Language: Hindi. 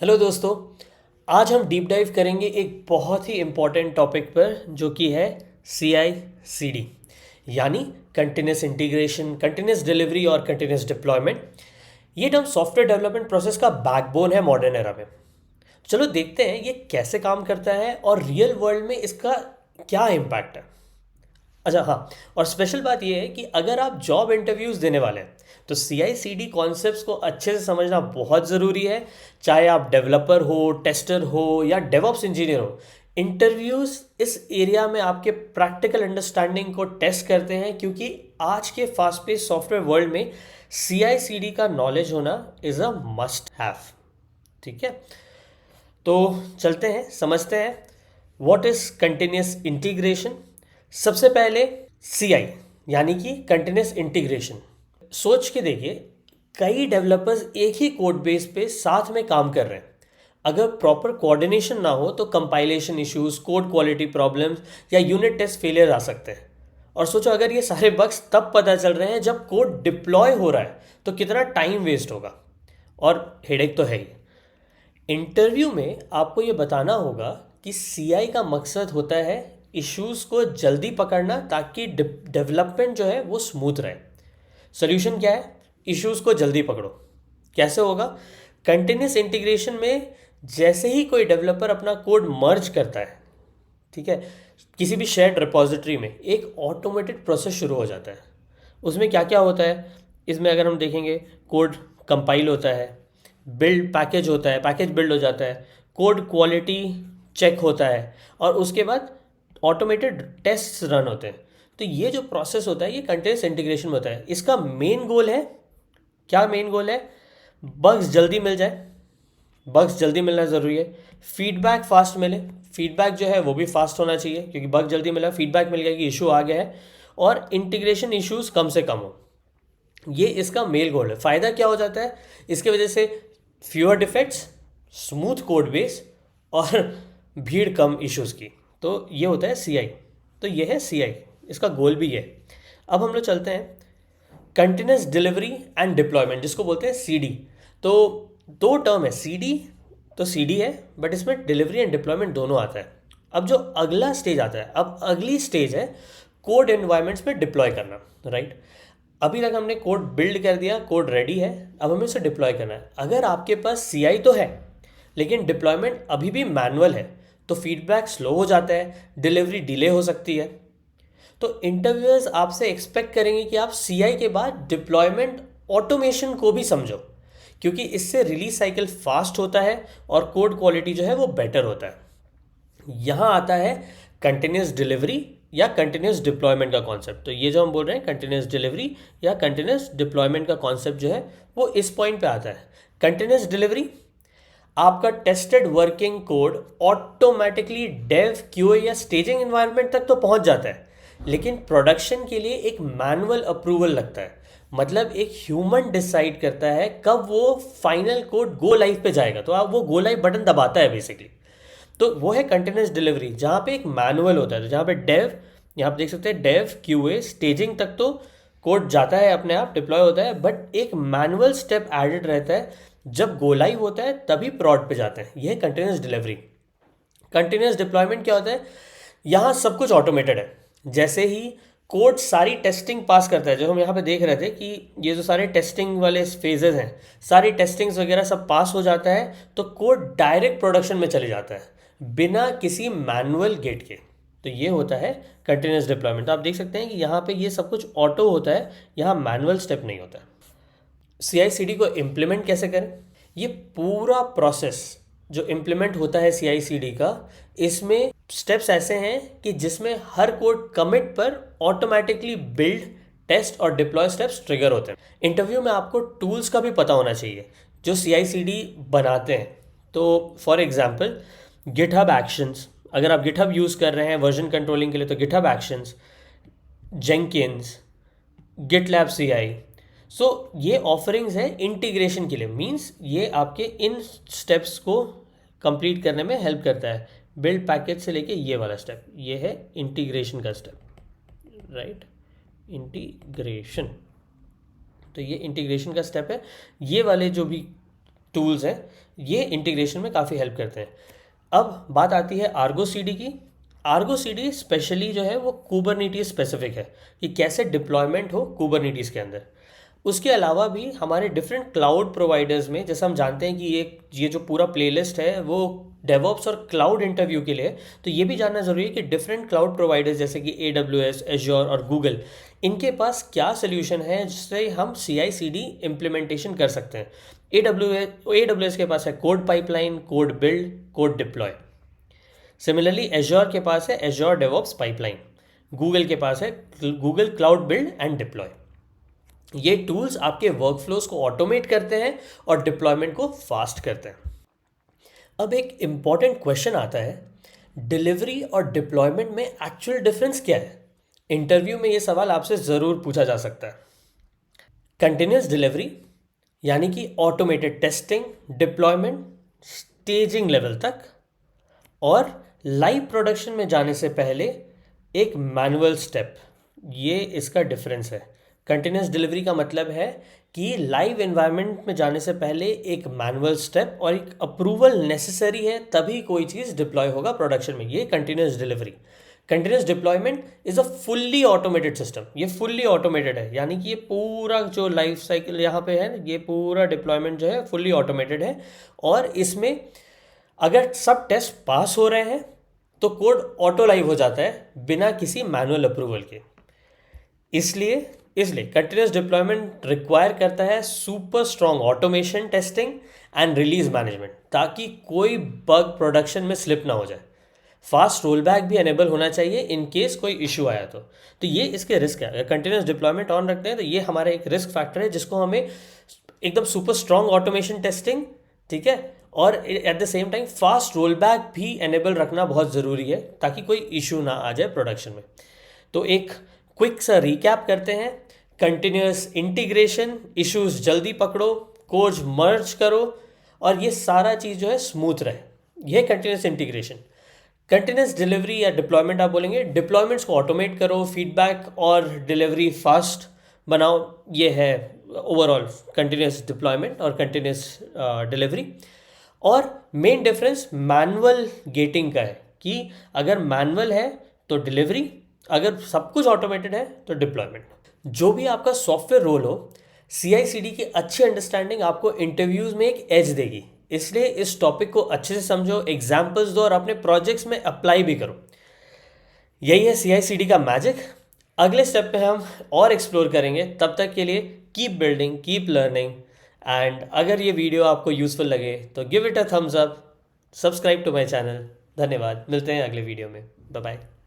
हेलो दोस्तों। आज हम डीप डाइव करेंगे एक बहुत ही इम्पॉर्टेंट टॉपिक पर जो कि है CI/CD यानी कंटिन्यूस इंटीग्रेशन, कंटिन्यूस डिलीवरी और कंटिन्यूस डिप्लॉयमेंट। ये टर्म सॉफ्टवेयर डेवलपमेंट प्रोसेस का बैकबोन है मॉडर्न एरा में। चलो देखते हैं ये कैसे काम करता है और रियल वर्ल्ड में इसका क्या इम्पैक्ट है। अच्छा हाँ, और स्पेशल बात यह है कि अगर आप जॉब इंटरव्यूज़ देने वाले हैं तो CI/CD कॉन्सेप्ट्स को अच्छे से समझना बहुत ज़रूरी है। चाहे आप डेवलपर हो, टेस्टर हो या डेवऑप्स इंजीनियर हो, इंटरव्यूज़ इस एरिया में आपके प्रैक्टिकल अंडरस्टैंडिंग को टेस्ट करते हैं, क्योंकि आज के फास्ट पेस सॉफ्टवेयर वर्ल्ड में CI/CD का नॉलेज होना इज़ अ मस्ट हैव। ठीक है, तो चलते हैं समझते हैं व्हाट इज कंटिन्यूस इंटीग्रेशन। सबसे पहले CI यानी कि कंटिन्यूस इंटीग्रेशन। सोच के देखिए, कई डेवलपर्स एक ही कोड बेस पे साथ में काम कर रहे हैं। अगर प्रॉपर कोऑर्डिनेशन ना हो तो compilation issues, code quality problems या यूनिट टेस्ट फेलियर आ सकते हैं। और सोचो अगर ये सारे बग्स तब पता चल रहे हैं जब कोड डिप्लॉय हो रहा है, तो कितना टाइम वेस्ट होगा और हेडेक तो है ही। इंटरव्यू में आपको ये बताना होगा कि CI का मकसद होता है इश्यूज को जल्दी पकड़ना, ताकि डेवलपमेंट जो है वो स्मूथ रहे। सोल्यूशन क्या है? इश्यूज को जल्दी पकड़ो। कैसे होगा? कंटिन्यूस इंटीग्रेशन में जैसे ही कोई डेवलपर अपना कोड मर्ज करता है, ठीक है, किसी भी शेयर्ड रिपोजिटरी में, एक ऑटोमेटेड प्रोसेस शुरू हो जाता है। उसमें क्या क्या होता है? इसमें अगर हम देखेंगे, कोड कंपाइल होता है, बिल्ड पैकेज होता है, पैकेज बिल्ड हो जाता है, कोड क्वालिटी चेक होता है, और उसके बाद ऑटोमेटेड टेस्ट रन होते हैं। तो ये जो प्रोसेस होता है ये कंटिन्यूस इंटीग्रेशन में होता है। इसका मेन गोल है, क्या मेन गोल है? बग्स जल्दी मिल जाए, बग्स जल्दी मिलना ज़रूरी है। फीडबैक फास्ट मिले, फीडबैक जो है वो भी फास्ट होना चाहिए, क्योंकि बग जल्दी मिला, फीडबैक मिल गया कि इशू आ गया है, और इंटीग्रेशन इश्यूज कम से कम हो। ये इसका मेल गोल है। फ़ायदा क्या हो जाता है इसके वजह से? Fewer defects, smooth code base और भीड़ कम इश्यूज की। तो ये होता है CI। तो ये है CI, इसका गोल भी है। अब हम लोग चलते हैं कंटिन्यूस डिलीवरी एंड डिप्लॉयमेंट, जिसको बोलते हैं CD। तो दो टर्म है CD, तो CD है, बट इसमें डिलीवरी एंड डिप्लॉयमेंट दोनों आता है। अब जो अगला स्टेज आता है, अब अगली स्टेज है कोड एनवायरमेंट्स में डिप्लॉय करना, राइट। अभी तक हमने कोड बिल्ड कर दिया, कोड रेडी है, अब हमें उसे डिप्लॉय करना है। अगर आपके पास CI तो है लेकिन डिप्लॉयमेंट अभी भी मैनुअल है, तो फीडबैक स्लो हो जाता है, डिलीवरी डिले हो सकती है। तो इंटरव्यूअर्स आपसे एक्सपेक्ट करेंगे कि आप CI के बाद डिप्लॉयमेंट ऑटोमेशन को भी समझो, क्योंकि इससे रिलीज साइकिल फास्ट होता है और कोड क्वालिटी जो है वो बेटर होता है। यहाँ आता है कंटिन्यूस डिलीवरी या कंटिन्यूस डिप्लॉयमेंट का कॉन्सेप्ट। तो ये जो हम बोल रहे हैं कंटिन्यूस डिलीवरी या कंटिन्यूस डिप्लॉयमेंट का कॉन्सेप्ट जो है वो इस पॉइंट पे आता है। कंटिन्यूस डिलीवरी, आपका tested working code automatically dev, QA या स्टेजिंग एनवायरनमेंट तक तो पहुंच जाता है, लेकिन प्रोडक्शन के लिए एक मैनुअल अप्रूवल लगता है। मतलब एक ह्यूमन डिसाइड करता है कब वो फाइनल कोड गो लाइव पे जाएगा, तो आप वो गो लाइव बटन दबाता है बेसिकली। तो वो है कंटिन्यूस डिलीवरी, जहाँ पे एक मैनुअल होता है। तो जहाँ पे डेव, यहाँ पे देख सकते हैं डेव, QA, स्टेजिंग तक तो कोड जाता है अपने आप, डिप्लॉय होता है, बट एक मैनुअल स्टेप एडेड रहता है। जब गो लाइव होता है तभी प्रॉड पे जाते हैं। यह है कंटिन्यूस डिलीवरी। कंटिन्यूस डिप्लॉयमेंट क्या होता है? यहाँ सब कुछ ऑटोमेटेड है। जैसे ही कोड सारी टेस्टिंग पास करता है, जो हम यहाँ पे देख रहे थे कि ये जो सारे टेस्टिंग वाले फेजेस हैं, सारी टेस्टिंग्स वगैरह सब पास हो जाता है, तो कोड डायरेक्ट प्रोडक्शन में चले जाता है बिना किसी मैनुअल गेट के। तो ये होता है कंटिन्यूस डिप्लॉयमेंट। तो आप देख सकते हैं कि यहाँ पे ये सब कुछ ऑटो होता है, यहाँ मैनुअल स्टेप नहीं होता है। CI/CD को इम्प्लीमेंट कैसे करें? ये पूरा प्रोसेस जो इम्प्लीमेंट होता है CI/CD का, इसमें स्टेप्स ऐसे हैं कि जिसमें हर कोड कमिट पर ऑटोमेटिकली बिल्ड, टेस्ट और डिप्लॉय स्टेप्स ट्रिगर होते हैं। इंटरव्यू में आपको टूल्स का भी पता होना चाहिए जो CI/CD बनाते हैं। तो फॉर एग्जांपल गिटहब एक्शंस, अगर आप गिटहब यूज़ कर रहे हैं वर्जन कंट्रोलिंग के लिए, तो GitHub actions, Jenkins, GitLab CI। सो ये ऑफरिंग्स हैं इंटीग्रेशन के लिए। मींस ये आपके इन स्टेप्स को कंप्लीट करने में हेल्प करता है। बिल्ड पैकेज से लेके ये वाला स्टेप, ये है इंटीग्रेशन का स्टेप, राइट। इंटीग्रेशन, तो ये इंटीग्रेशन का स्टेप है। ये वाले जो भी टूल्स हैं ये इंटीग्रेशन में काफ़ी हेल्प करते हैं। अब बात आती है आर्गो सीडी की। आर्गो सीडी स्पेशली जो है वो कुबरनीटीज स्पेसिफिक है कि कैसे डिप्लॉयमेंट हो कुबरनीटीज के अंदर। उसके अलावा भी हमारे डिफरेंट क्लाउड प्रोवाइडर्स में, जैसे हम जानते हैं कि ये जो पूरा प्लेलिस्ट है वो डेवॉप्स और क्लाउड इंटरव्यू के लिए है, तो ये भी जानना ज़रूरी है कि डिफरेंट क्लाउड प्रोवाइडर्स जैसे कि AWS, एज्योर और गूगल, इनके पास क्या सोल्यूशन है जिससे हम CI/CD इम्प्लीमेंटेशन कर सकते हैं। AWS के पास है code pipeline, code build, code deploy. Similarly azure के पास है एज्योर डेवॉप्स पाइपलाइन। गूगल के पास है Google cloud build and deploy. ये टूल्स आपके वर्कफ्लोज को ऑटोमेट करते हैं और डिप्लॉयमेंट को फास्ट करते हैं। अब एक इंपॉर्टेंट क्वेश्चन आता है, डिलीवरी और डिप्लॉयमेंट में एक्चुअल डिफरेंस क्या है? इंटरव्यू में ये सवाल आपसे ज़रूर पूछा जा सकता है। कंटिन्यूस डिलीवरी यानी कि automated testing, deployment staging level तक, और लाइव प्रोडक्शन में जाने से पहले एक मैनुअल स्टेप, ये इसका डिफरेंस है। कंटिन्यूस डिलीवरी का मतलब है कि लाइव एनवायरनमेंट में जाने से पहले एक मैनुअल स्टेप और एक अप्रूवल नेसेसरी है, तभी कोई चीज़ डिप्लॉय होगा प्रोडक्शन में। ये continuous delivery. Continuous deployment is a fully automated system. ये फुल्ली ऑटोमेटेड है, यानी कि ये पूरा जो लाइफ साइकिल यहाँ पे है, ये पूरा डिप्लॉयमेंट जो है फुल्ली ऑटोमेटेड है। और इसमें अगर सब टेस्ट पास हो रहे हैं तो कोड ऑटो लाइव हो जाता है बिना किसी मैनुअल अप्रूवल के। इसलिए कंटिन्यूस डिप्लॉयमेंट रिक्वायर करता है super strong automation, testing and release management, ताकि कोई बग प्रोडक्शन में स्लिप ना हो जाए। फास्ट रोल बैक भी एनेबल होना चाहिए इन केस कोई इशू आया तो ये इसके रिस्क है। अगर कंटिन्यूस डिप्लॉयमेंट ऑन रखते हैं तो ये हमारा एक रिस्क फैक्टर है जिसको हमें एकदम सुपर स्ट्रॉन्ग ऑटोमेशन, टेस्टिंग, ठीक है, और at the same time fast roll back भी एनेबल रखना बहुत ज़रूरी है ताकि कोई इशू ना आ जाए प्रोडक्शन में। तो एक क्विक सा रिकैप करते हैं। कंटिन्यूस इंटीग्रेशन, इश्यूज जल्दी पकड़ो, कोड्स मर्ज करो और ये सारा चीज़ जो है स्मूथ रहे, ये कंटिन्यूस इंटीग्रेशन। कंटिन्यूस डिलीवरी या डिप्लॉयमेंट आप बोलेंगे, डिप्लॉयमेंट्स को ऑटोमेट करो, फीडबैक और डिलीवरी फास्ट बनाओ, ये है ओवरऑल कंटिन्यूस डिप्लॉयमेंट और कंटिन्यूस डिलीवरी। और मेन डिफरेंस मैनुअल गेटिंग का है कि अगर मैनुअल है तो डिलीवरी, अगर सब कुछ ऑटोमेटेड है तो डिप्लॉयमेंट। जो भी आपका सॉफ्टवेयर रोल हो, CI/CD की अच्छी अंडरस्टैंडिंग आपको इंटरव्यूज में एक एज देगी। इसलिए इस टॉपिक को अच्छे से समझो, एग्जाम्पल्स दो और अपने प्रोजेक्ट्स में अप्लाई भी करो। यही है CI/CD का मैजिक। अगले स्टेप पे हम और एक्सप्लोर करेंगे। तब तक के लिए keep building, keep learning, and अगर ये वीडियो आपको यूजफुल लगे तो give it a thumbs up, subscribe to my channel. धन्यवाद, मिलते हैं अगले वीडियो में। Bye bye.